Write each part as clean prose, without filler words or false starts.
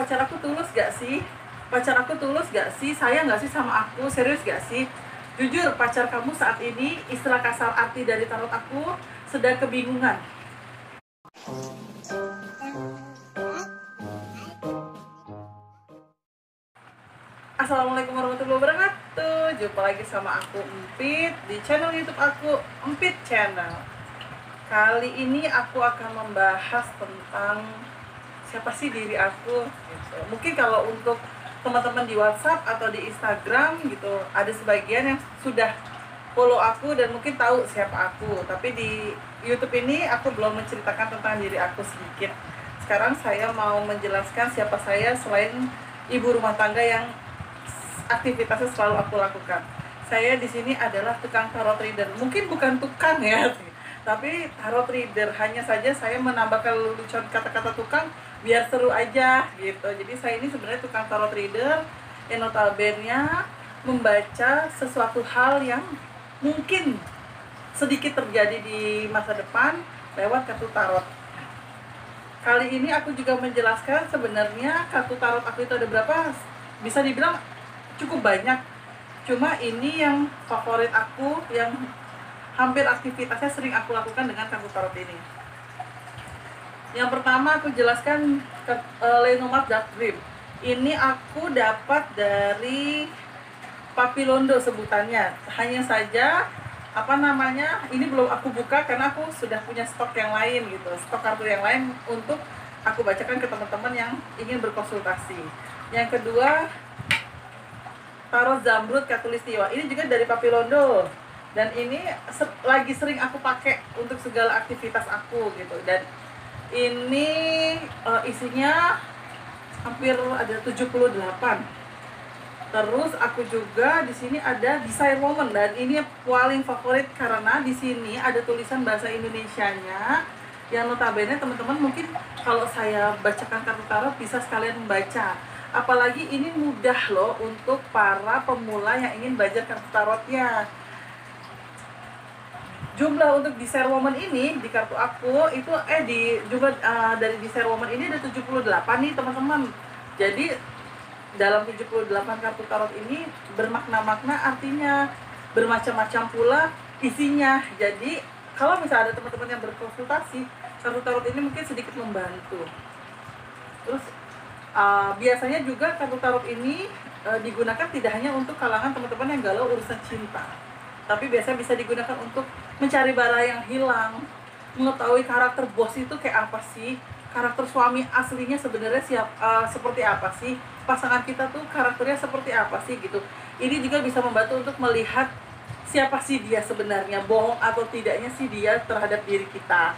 pacar aku tulus gak sih? Pacar aku tulus gak sih? Sayang gak sih sama aku? Serius gak sih? Jujur, pacar kamu saat ini, istilah kasar arti dari tarot aku, sedang kebingungan. Assalamualaikum warahmatullahi wabarakatuh. Jumpa lagi sama aku Empit di channel YouTube aku, Empit Channel. Kali ini aku akan membahas tentang siapa sih diri aku gitu. Mungkin kalau untuk teman-teman di WhatsApp atau di Instagram gitu, ada sebagian yang sudah follow aku dan mungkin tahu siapa aku. Tapi di YouTube ini aku belum menceritakan tentang diri aku sedikit. Sekarang saya mau menjelaskan siapa saya selain ibu rumah tangga yang aktivitasnya selalu aku lakukan. Saya di sini adalah tukang tarot reader. Mungkin bukan tukang ya, tapi tarot reader. Hanya saja saya menambahkan lelucon kata-kata tukang biar seru aja gitu. Jadi saya ini sebenarnya tukang tarot reader yang notabene membaca sesuatu hal yang mungkin sedikit terjadi di masa depan lewat kartu tarot. Kali ini aku juga menjelaskan sebenarnya kartu tarot aku itu ada berapa. Bisa dibilang cukup banyak. Cuma ini yang favorit aku, yang hampir aktivitasnya sering aku lakukan dengan kartu tarot ini. Yang pertama aku jelaskan Lenormand Dark Dream. Ini aku dapat dari Papilondo sebutannya. Hanya saja ini belum aku buka karena aku sudah punya stok yang lain gitu, stok kartu yang lain untuk aku bacakan ke teman-teman yang ingin berkonsultasi. Yang kedua, Tarot Zamrud Khatulistiwa. Ini juga dari Papilondo. Dan ini lagi sering aku pakai untuk segala aktivitas aku gitu. Dan ini isinya hampir ada 78. Terus aku juga di sini ada Desire Woman, dan ini paling favorit karena di sini ada tulisan bahasa Indonesianya yang notabene teman-teman mungkin kalau saya bacakan kartu tarot bisa sekalian membaca. Apalagi ini mudah loh untuk para pemula yang ingin belajar kartu tarotnya. Jumlah untuk Desire Woman ini di kartu aku itu dari Desire Woman ini ada 78 nih teman-teman. Jadi dalam 78 kartu tarot ini bermakna-makna, artinya bermacam-macam pula isinya. Jadi kalau misalnya ada teman-teman yang berkonsultasi, kartu tarot ini mungkin sedikit membantu. Terus biasanya juga kartu tarot ini digunakan tidak hanya untuk kalangan teman-teman yang galau urusan cinta, tapi biasanya bisa digunakan untuk mencari barang yang hilang, mengetahui karakter bos itu kayak apa sih, karakter suami aslinya sebenarnya seperti apa sih, pasangan kita tuh karakternya seperti apa sih gitu. Ini juga bisa membantu untuk melihat siapa sih dia sebenarnya, bohong atau tidaknya sih dia terhadap diri kita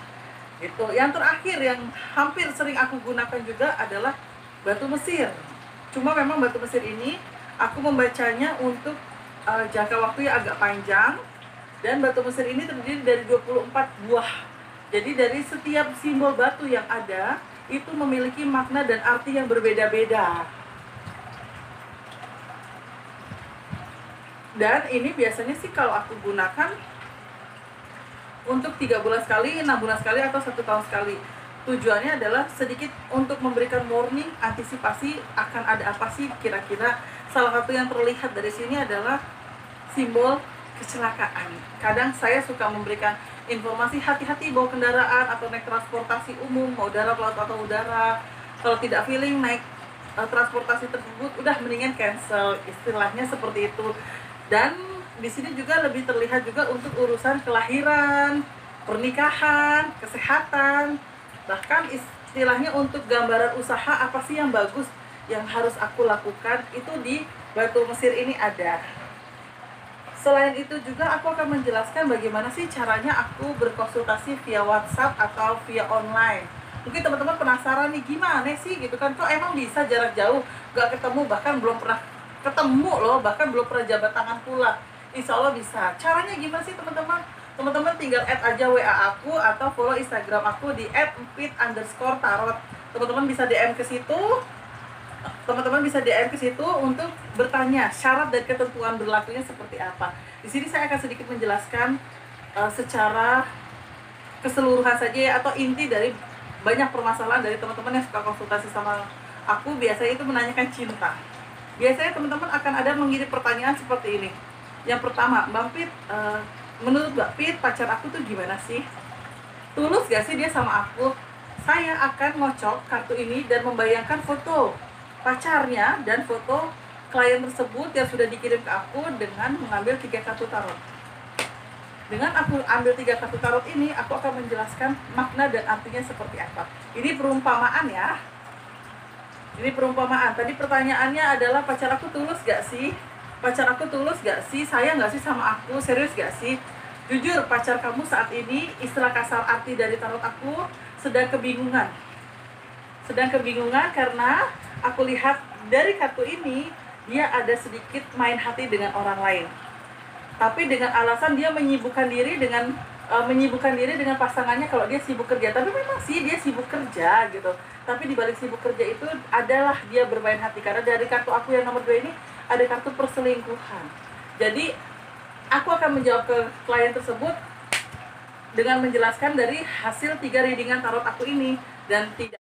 gitu. Yang terakhir yang hampir sering aku gunakan juga adalah batu Mesir. Cuma memang batu Mesir ini aku membacanya untuk jangka waktu yang agak panjang, dan batu Mesir ini terdiri dari 24 buah. Jadi dari setiap simbol batu yang ada itu memiliki makna dan arti yang berbeda-beda. Dan ini biasanya sih kalau aku gunakan untuk 3 bulan sekali, 6 bulan sekali, atau 1 tahun sekali. Tujuannya adalah sedikit untuk memberikan warning, antisipasi akan ada apa sih kira-kira. Salah satu yang terlihat dari sini adalah simbol kecelakaan. Kadang saya suka memberikan informasi hati-hati bawa kendaraan atau naik transportasi umum, mau darat, laut atau udara. Kalau tidak feeling naik transportasi tersebut, udah mendingan cancel, istilahnya seperti itu. Dan di sini juga lebih terlihat juga untuk urusan kelahiran, pernikahan, kesehatan, bahkan istilahnya untuk gambaran usaha apa sih yang bagus yang harus aku lakukan, itu di batu Mesir ini ada. Selain itu juga aku akan menjelaskan bagaimana sih caranya aku berkonsultasi via WhatsApp atau via online. Mungkin teman-teman penasaran nih, gimana sih gitu kan, kok emang bisa jarak jauh, gak ketemu, bahkan belum pernah ketemu loh, bahkan belum pernah jabat tangan pula. Insya Allah bisa. Caranya gimana sih teman-teman? Teman-teman tinggal add aja WA aku atau follow Instagram aku di @empit_tarot. Teman-teman bisa DM ke situ. Teman-teman bisa DM ke situ untuk bertanya syarat dan ketentuan berlakunya seperti apa. Di sini saya akan sedikit menjelaskan secara keseluruhan saja ya, atau inti dari banyak permasalahan dari teman-teman yang suka konsultasi sama aku biasanya itu menanyakan cinta. Biasanya teman-teman akan ada mengirim pertanyaan seperti ini. Yang pertama, Mbak Pit, menurut Mbak Pit, pacar aku tuh gimana sih? Tulus gak sih dia sama aku? Saya akan ngocok kartu ini dan membayangkan foto pacarnya dan foto klien tersebut yang sudah dikirim ke aku dengan mengambil 3 kartu tarot. Dengan aku ambil 3 kartu tarot ini, aku akan menjelaskan makna dan artinya seperti apa. Ini perumpamaan ya. Ini perumpamaan. Tadi pertanyaannya adalah pacar aku tulus gak sih? Pacar aku tulus gak sih? Sayang gak sih sama aku? Serius gak sih? Jujur, pacar kamu saat ini, istilah kasar arti dari tarot aku, sedang kebingungan. Sedang kebingungan karena aku lihat dari kartu ini, dia ada sedikit main hati dengan orang lain. Tapi dengan alasan dia menyibukkan diri dengan pasangannya kalau dia sibuk kerja. Tapi memang sih dia sibuk kerja gitu. Tapi di balik sibuk kerja itu adalah dia bermain hati. Karena dari kartu aku yang nomor 2 ini ada kartu perselingkuhan. Jadi aku akan menjawab ke klien tersebut dengan menjelaskan dari hasil 3 readingan tarot aku ini. Dan tidak.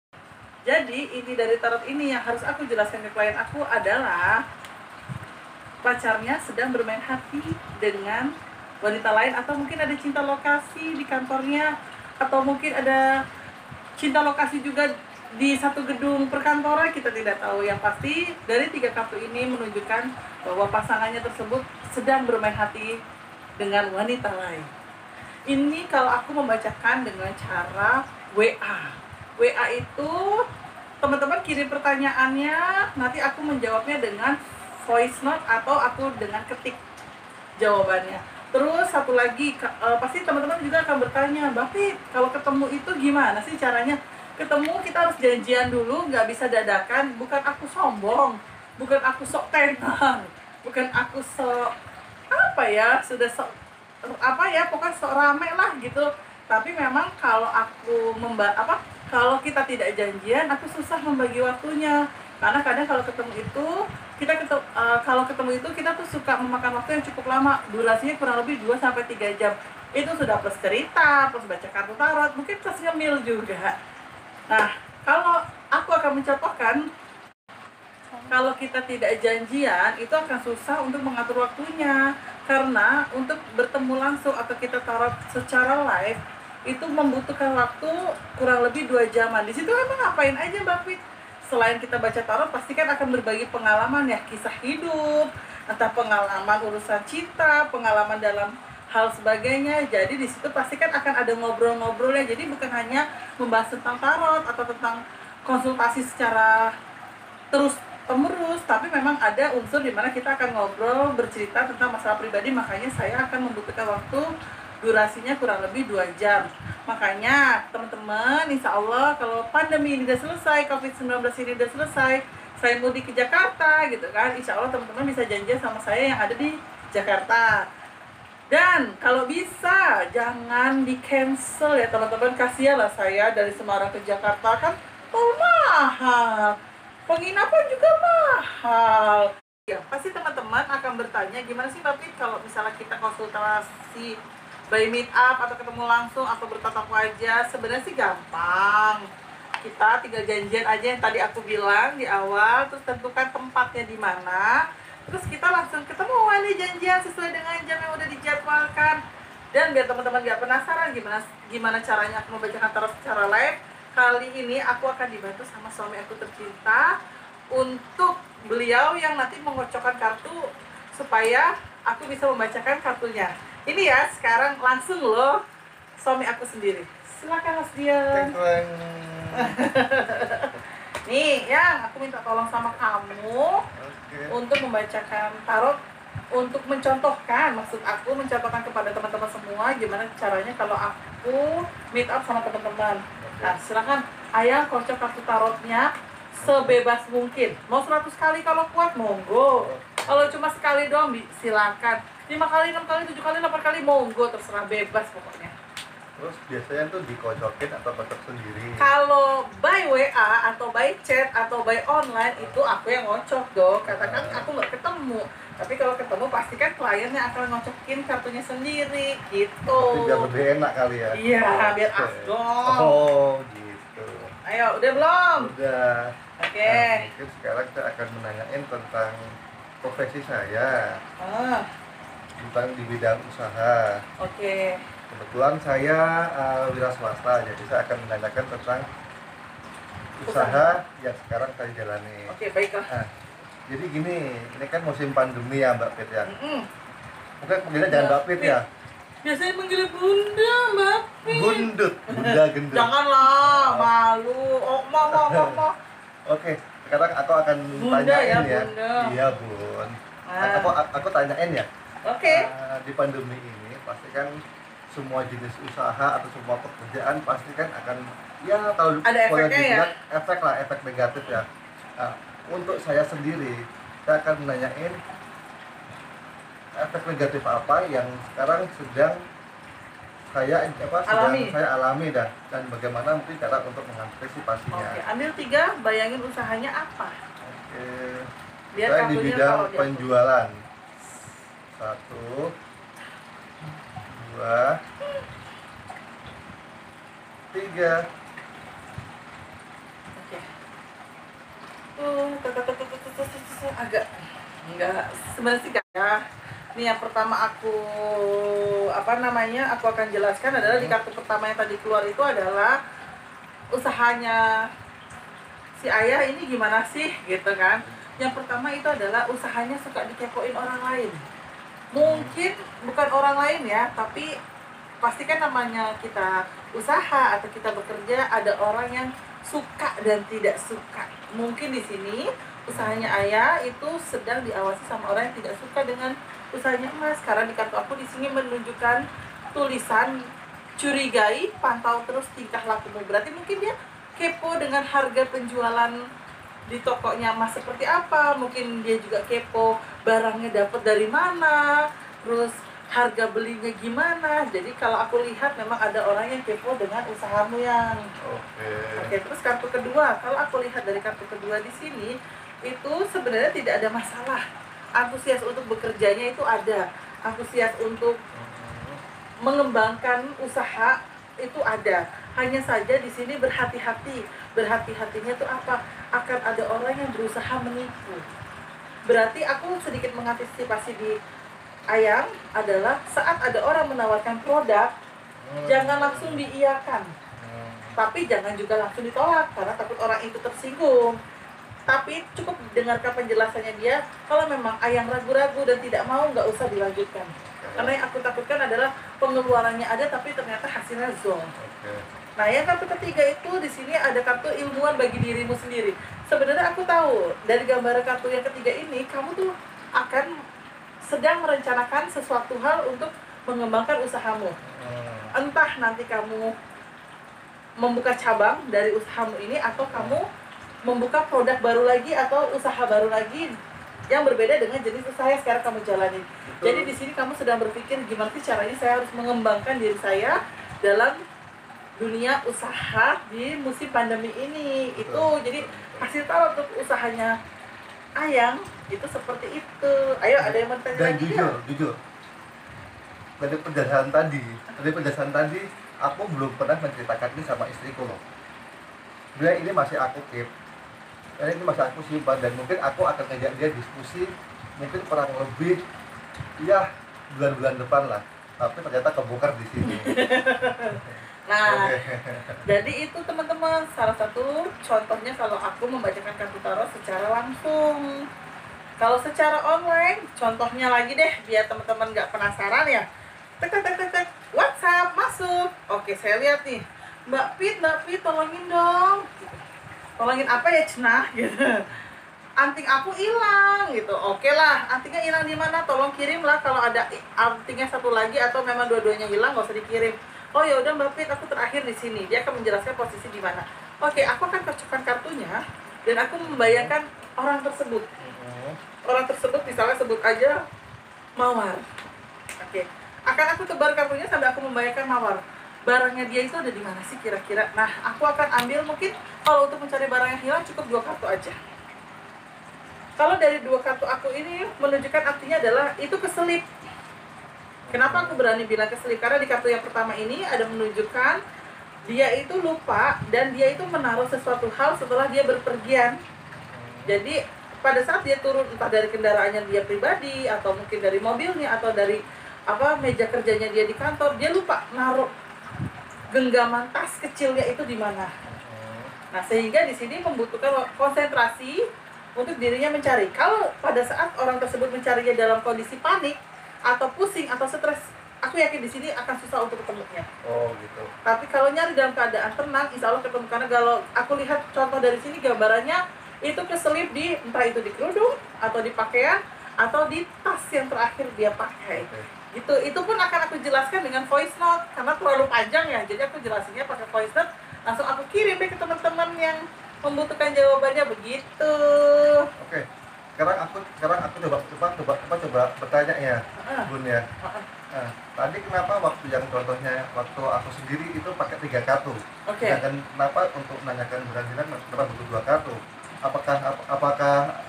Jadi inti dari tarot ini yang harus aku jelaskan ke klien aku adalah pacarnya sedang bermain hati dengan wanita lain, atau mungkin ada cinta lokasi di kantornya, atau mungkin ada cinta lokasi juga di satu gedung perkantoran, kita tidak tahu. Yang pasti dari 3 kartu ini menunjukkan bahwa pasangannya tersebut sedang bermain hati dengan wanita lain. Ini kalau aku membacakan dengan cara WA. WA itu teman-teman kirim pertanyaannya, nanti aku menjawabnya dengan voice note atau aku dengan ketik jawabannya. Terus satu lagi, pasti teman-teman juga akan bertanya, Mbak Pit, kalau ketemu itu gimana sih caranya? Ketemu kita harus janjian dulu, nggak bisa dadakan. Bukan aku sombong, bukan aku sok tenang, bukan aku sok sudah sok pokoknya sok rame lah gitu. Tapi memang kalau aku kalau kita tidak janjian, aku susah membagi waktunya. Karena kadang kalau ketemu itu kita tuh suka memakan waktu yang cukup lama, durasinya kurang lebih 2-3 jam. Itu sudah plus cerita, plus baca kartu tarot, mungkin plus ngemil juga. Nah, kalau aku akan mencontohkan, kalau kita tidak janjian, itu akan susah untuk mengatur waktunya. Karena untuk bertemu langsung atau kita tarot secara live, itu membutuhkan waktu kurang lebih 2 jaman. Di situ emang ngapain aja Mbak Fit? Selain kita baca tarot, pasti kan akan berbagi pengalaman ya, kisah hidup, entah pengalaman urusan cinta, pengalaman dalam hal sebagainya. Jadi di situ pasti kan akan ada ngobrol-ngobrolnya. Jadi bukan hanya membahas tentang tarot atau tentang konsultasi secara terus-menerus, tapi memang ada unsur di mana kita akan ngobrol, bercerita tentang masalah pribadi. Makanya saya akan membutuhkan waktu, durasinya kurang lebih 2 jam. Makanya teman-teman, insya Allah kalau pandemi ini udah selesai, COVID-19 ini udah selesai, saya mudik ke Jakarta gitu kan, insya Allah teman-teman bisa janjian sama saya yang ada di Jakarta. Dan kalau bisa jangan di cancel ya teman-teman, kasihan lah saya dari Semarang ke Jakarta kan tol mahal, penginapan juga mahal ya. Pasti teman-teman akan bertanya, gimana sih Mbak Pit kalau misalnya kita konsultasi by meet up atau ketemu langsung atau bertatap wajah? Sebenarnya sih gampang, kita tinggal janjian aja yang tadi aku bilang di awal, terus tentukan tempatnya di mana, terus kita langsung ketemu ini janjian sesuai dengan jam yang udah dijadwalkan. Dan biar teman-teman gak penasaran gimana caranya aku membacakan tarot secara live, kali ini aku akan dibantu sama suami aku tercinta untuk beliau yang nanti mengocokkan kartu supaya aku bisa membacakan kartunya. Ini ya, sekarang langsung loh suami aku sendiri. Silakan Mas Dian. Nih, ya, aku minta tolong sama kamu untuk membacakan tarot, untuk mencontohkan, maksud aku mencontohkan kepada teman-teman semua gimana caranya kalau aku meet up sama teman-teman. Nah, silakan ayah kocok kartu tarotnya sebebas mungkin. Mau 100 kali kalau kuat, monggo. Kalau cuma sekali doang, silakan. 5 kali, 6 kali, 7 kali, 8 kali, monggo, terserah, bebas pokoknya. Terus biasanya tuh dikocokin atau kocok sendiri? Kalau by WA atau by chat atau by online itu aku yang ngocok dong. Katakan aku nggak ketemu, tapi kalau ketemu pasti kan kliennya akan ngocokin kartunya sendiri gitu. Tapi biar lebih enak kali ya? Iya, biar afdol. Oh gitu. Ayo, udah belum? Udah. Oke. Nah, mungkin sekarang saya akan menanyain tentang profesi saya, Ah, tentang di bidang usaha. oke. Kebetulan saya wira swasta, jadi saya akan menanyakan tentang usaha yang sekarang saya jalani. Oke, baiklah. Nah, jadi gini, ini kan musim pandemi ya Mbak Pit ya. Mm-mm. Mungkin panggilnya jangan Mbak Pit ya. Biasanya manggil bunda, Mbak Pit. Bundut, bunda gendut. Janganlah, malu. Oh, mau. Oke, sekarang aku akan Bunda tanyain ya, ya. Bunda. Iya Bun. Ah. Aku tanyain ya. Oke. Di pandemi ini pasti kan semua jenis usaha atau semua pekerjaan pasti kan akan ya kalau Ada boleh efeknya ya? dibilang efek negatif ya. Nah, untuk saya sendiri saya akan menanyain efek negatif apa yang sekarang sedang Alami. saya alami dan bagaimana mungkin cara untuk mengantisipasinya. Oke, ambil 3, bayangin usahanya apa. Oke. Biar Saya di kartunya bidang kalau dia- penjualan. 1, 2, 3. Oke. Agak enggak, sebenarnya sih enggak ya. Ini yang pertama aku aku akan jelaskan adalah di kartu pertama yang tadi keluar itu adalah usahanya si ayah ini gimana sih gitu kan. Yang pertama itu adalah usahanya suka dikepoin orang lain. Mungkin bukan orang lain ya, tapi pasti kan namanya kita usaha atau kita bekerja ada orang yang suka dan tidak suka. Mungkin di sini usahanya ayah itu sedang diawasi sama orang yang tidak suka dengan usahanya Mas. Karena di kartu aku di sini menunjukkan tulisan curigai, pantau terus tingkah lakumu. Berarti mungkin dia kepo dengan harga penjualan di tokonya Mas seperti apa. Mungkin dia juga kepo barangnya dapat dari mana, terus harga belinya gimana. Jadi kalau aku lihat memang ada orang yang kepo dengan usahamu yang. Oke, terus kartu kedua. Kalau aku lihat dari kartu kedua di sini itu sebenarnya tidak ada masalah. Antusias untuk bekerjanya itu ada. Antusias untuk mengembangkan usaha itu ada. Hanya saja di sini berhati-hati. Berhati-hatinya itu apa? Akan ada orang yang berusaha menipu. Berarti aku sedikit mengantisipasi di ayam adalah saat ada orang menawarkan produk, jangan langsung diiyakan. Tapi jangan juga langsung ditolak karena takut orang itu tersinggung. Tapi cukup dengarkan penjelasannya dia. Kalau memang ayam ragu-ragu dan tidak mau, nggak usah dilanjutkan. Karena yang aku takutkan adalah pengeluarannya ada tapi ternyata hasilnya zonk. Nah, yang kartu ketiga itu di sini ada kartu ilmuwan bagi dirimu sendiri. Sebenarnya aku tahu dari gambar kartu yang ketiga ini kamu tuh akan sedang merencanakan sesuatu hal untuk mengembangkan usahamu. Entah nanti kamu membuka cabang dari usahamu ini atau kamu membuka produk baru lagi atau usaha baru lagi yang berbeda dengan jenis usaha yang sekarang kamu jalani. Jadi di sini kamu sedang berpikir gimana sih caranya saya harus mengembangkan diri saya dalam dunia usaha di musim pandemi ini. Itu jadi kasih tahu untuk usahanya Ayang itu seperti itu. Ayo, ada yang mau tanya Dan lagi? jujur dari penjelasan tadi aku belum pernah menceritakan ini sama istriku loh. Dia ini masih aku keep, ini masih aku simpan, dan mungkin aku akan ngajak dia diskusi mungkin kurang lebih ya bulan-bulan depan lah. Tapi ternyata kebongkar di sini. Nah, jadi itu teman-teman salah satu contohnya kalau aku membacakan kartu tarot secara langsung. Kalau secara online, contohnya lagi deh biar teman-teman nggak penasaran ya. Tek tek tek tek, WhatsApp masuk. Oke, saya lihat nih. Mbak Pit, tolongin dong. Gitu. Tolongin apa ya, Cenah? Gitu. Anting aku hilang gitu. Oke lah, antingnya hilang di mana? Tolong kirim lah kalau ada antingnya satu lagi atau memang dua-duanya hilang, nggak usah dikirim. Oh ya udah Mbak Pit, aku terakhir di sini. Dia akan menjelaskan posisi di mana. Oke, aku akan kocokkan kartunya dan aku membayangkan orang tersebut. Orang tersebut misalnya sebut aja Mawar. Oke, akan aku tebar kartunya sampai aku membayangkan Mawar. Barangnya dia itu ada di mana sih kira-kira? Nah, aku akan ambil mungkin kalau untuk mencari barang yang hilang cukup 2 kartu aja. Kalau dari 2 kartu aku ini menunjukkan artinya adalah itu keselip. Kenapa aku berani bilang keselip? Karena di kartu yang pertama ini ada menunjukkan dia itu lupa dan dia itu menaruh sesuatu hal setelah dia berpergian. Jadi pada saat dia turun entah dari kendaraannya dia pribadi atau mungkin dari mobilnya atau dari meja kerjanya dia di kantor, dia lupa naruh genggaman tas kecilnya itu di mana. Nah, sehingga di sini membutuhkan konsentrasi untuk dirinya mencari. Kalau pada saat orang tersebut mencarinya dalam kondisi panik atau pusing atau stres, aku yakin di sini akan susah untuk ketemunya. Oh gitu. Tapi kalau nyari dalam keadaan tenang, insya Allah ketemu. Karena kalau aku lihat contoh dari sini gambarannya itu keselip di entah itu di kerudung atau di pakaian atau di tas yang terakhir dia pakai. Gitu. Itu pun akan aku jelaskan dengan voice note karena terlalu panjang ya. Jadi aku jelasinnya pakai voice note, langsung aku kirim deh ke teman-teman yang membutuhkan jawabannya begitu. Oke. Sekarang aku coba bertanya ya, Bun ya. Nah, tadi kenapa waktu yang contohnya waktu aku sendiri itu pakai 3 kartu? Oke. Dan kenapa untuk menanyakan berhasilan kenapa butuh 2 kartu? Apakah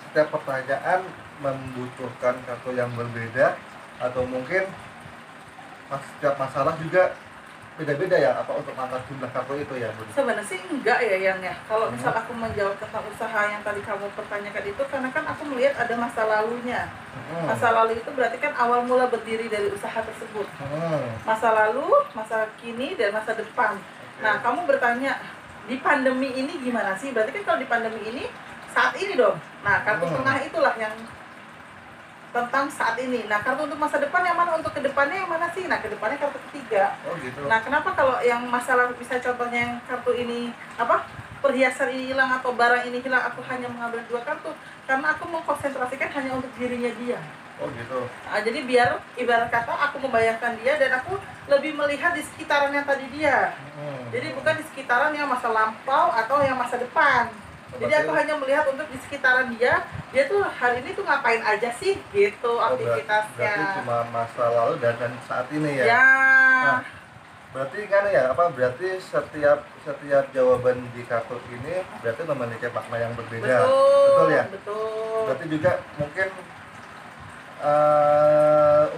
setiap pertanyaan membutuhkan kartu yang berbeda atau mungkin setiap masalah juga beda-beda ya apa untuk angkat jumlah kartu itu ya, Bun? Sebenarnya sih enggak ya Yang ya. Kalau misal aku menjawab tentang usaha yang tadi kamu pertanyakan itu karena kan aku melihat ada masa lalunya. Masa lalu itu berarti kan awal mula berdiri dari usaha tersebut. Masa lalu, masa kini, dan masa depan. Nah, kamu bertanya di pandemi ini gimana sih? Berarti kan kalau di pandemi ini saat ini dong. Nah, kartu tengah itulah yang tentang saat ini. Nah, kartu untuk masa depan yang mana? Untuk kedepannya yang mana sih? Nah, kedepannya kartu ketiga. Oh gitu. Nah, kenapa kalau yang masalah bisa contohnya yang kartu ini perhiasan ini hilang atau barang ini hilang, aku hanya mengambil 2 kartu karena aku mengkonsentrasikan hanya untuk dirinya dia. Oh gitu. Nah, jadi biar ibarat kata aku membayangkan dia dan aku lebih melihat di sekitaran yang tadi dia. Jadi bukan di sekitaran yang masa lampau atau yang masa depan. Jadi aku hanya melihat untuk di sekitaran dia tuh hari ini tuh ngapain aja sih gitu aktivitasnya. Berarti cuma masa lalu dan saat ini ya. Ya. Nah, berarti kan ya berarti setiap jawaban di kartu ini berarti memiliki makna yang berbeda. Betul ya? Betul. Berarti juga mungkin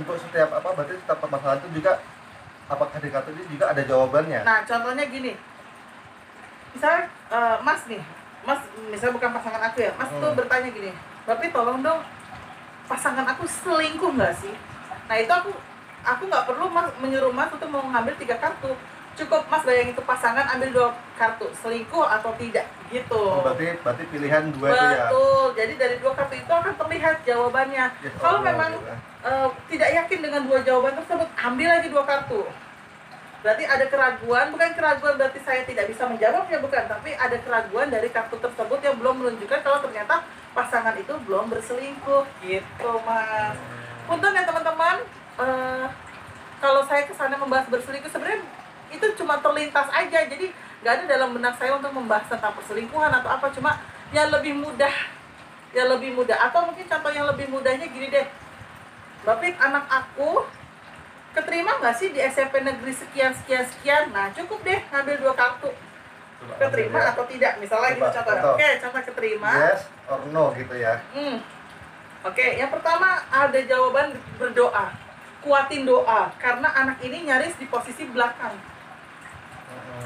untuk setiap berarti setiap permasalahan itu juga apakah di kartu ini juga ada jawabannya? Nah, contohnya gini. Misalnya Mas misalnya bukan pasangan aku ya, Mas tuh bertanya gini, Bapi tolong dong, pasangan aku selingkuh nggak sih? Nah itu aku nggak perlu Mas menyuruh Mas untuk mengambil 3 kartu, cukup Mas bayangin itu pasangan ambil 2 kartu, selingkuh atau tidak gitu. Berarti pilihan 2 itu ya? Betul, jadi dari 2 kartu itu akan terlihat jawabannya. Kalau memang tidak yakin dengan 2 jawaban tersebut, ambil lagi 2 kartu. Berarti ada keraguan, bukan keraguan berarti saya tidak bisa menjawabnya, bukan, tapi ada keraguan dari kartu tersebut yang belum menunjukkan kalau ternyata pasangan itu belum berselingkuh gitu, Mas. Punten ya teman-teman, kalau saya kesana membahas berselingkuh sebenarnya itu cuma terlintas aja, jadi nggak ada dalam benak saya untuk membahas tentang perselingkuhan atau apa, cuma yang lebih mudah, atau mungkin contoh yang lebih mudahnya gini deh, Bapit anak aku keterima nggak sih di SMP negeri sekian. Nah cukup deh ngambil 2 kartu, keterima atau tidak misalnya gitu contohnya. Oke, contoh keterima, yes or no gitu ya. Oke, yang pertama ada jawaban berdoa, kuatin doa karena anak ini nyaris di posisi belakang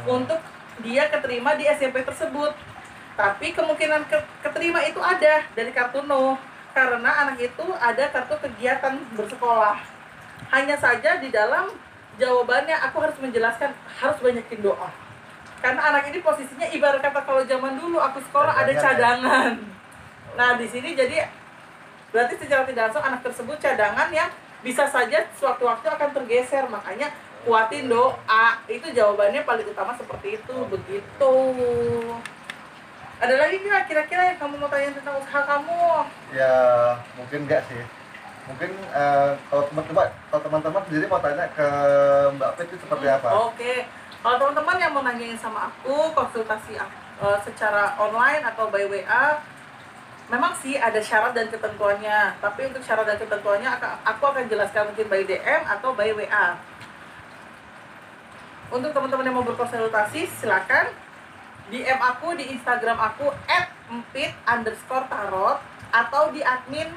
untuk dia keterima di SMP tersebut. Tapi kemungkinan keterima itu ada dari kartu no karena anak itu ada kartu kegiatan bersekolah. Hanya saja di dalam jawabannya aku harus menjelaskan harus banyakin doa. Karena anak ini posisinya ibarat kata kalau zaman dulu aku sekolah ada cadangan. Nah, di sini jadi berarti secara tidak langsung anak tersebut cadangan yang bisa saja sewaktu-waktu akan tergeser. Makanya kuatin doa. Itu jawabannya paling utama seperti itu, begitu. Ada lagi nggak kira-kira yang kamu mau tanya tentang usaha kamu? Ya, mungkin enggak sih. Mungkin kalau teman-teman sendiri mau tanya ke Mbak Pit itu seperti apa? Oke. Kalau teman-teman yang mau nanyain sama aku, konsultasi secara online atau by WA, memang sih ada syarat dan ketentuannya. Tapi untuk syarat dan ketentuannya aku akan jelaskan mungkin by DM atau by WA. Untuk teman-teman yang mau berkonsultasi, silakan DM aku di Instagram aku @empit_tarot atau di admin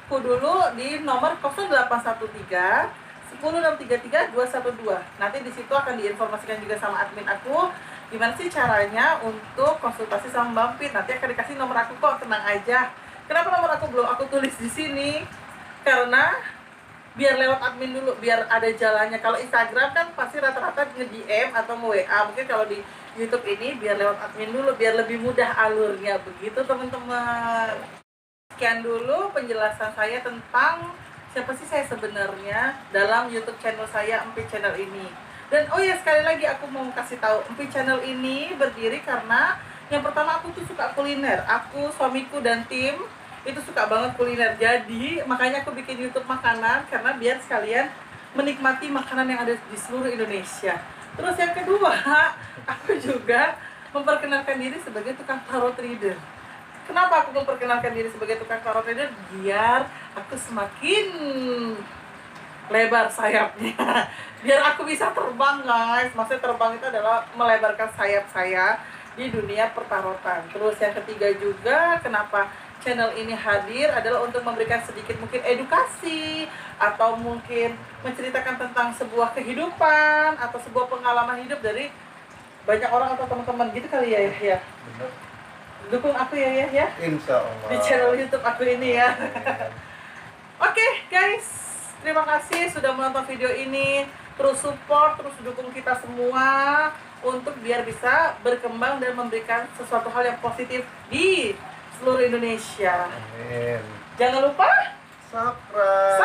ku dulu di nomor 0813 10633 212. Nanti di situ akan diinformasikan juga sama admin aku gimana sih caranya untuk konsultasi sama Mbak Pit. Nanti akan dikasih nomor aku kok, tenang aja. Kenapa nomor aku belum aku tulis di sini? Karena biar lewat admin dulu, biar ada jalannya. Kalau Instagram kan pasti rata-rata nge-DM atau nge-WA. Mungkin kalau di YouTube ini biar lewat admin dulu, biar lebih mudah alurnya. Begitu teman-teman. Sekian dulu penjelasan saya tentang siapa sih saya sebenarnya dalam YouTube channel saya, Empit Channel ini. Dan oh ya, sekali lagi aku mau kasih tahu, Empit Channel ini berdiri karena yang pertama aku tuh suka kuliner. Aku, suamiku dan tim itu suka banget kuliner. Jadi makanya aku bikin YouTube makanan, karena biar sekalian menikmati makanan yang ada di seluruh Indonesia. Terus yang kedua, aku juga memperkenalkan diri sebagai tukang tarot reader. Kenapa aku memperkenalkan diri sebagai tukang tarot reader? Biar aku semakin lebar sayapnya. Biar aku bisa terbang, guys. Maksudnya terbang itu adalah melebarkan sayap saya di dunia pertarotan. Terus yang ketiga juga, kenapa channel ini hadir adalah untuk memberikan sedikit mungkin edukasi, atau mungkin menceritakan tentang sebuah kehidupan atau sebuah pengalaman hidup dari banyak orang atau teman-teman gitu kali ya. Bener. Dukung aku ya Insya Allah di channel YouTube aku ini ya. Oke, guys, terima kasih sudah menonton video ini. Terus support, terus dukung kita semua untuk biar bisa berkembang dan memberikan sesuatu hal yang positif di seluruh Indonesia. Amin. Jangan lupa Subscribe.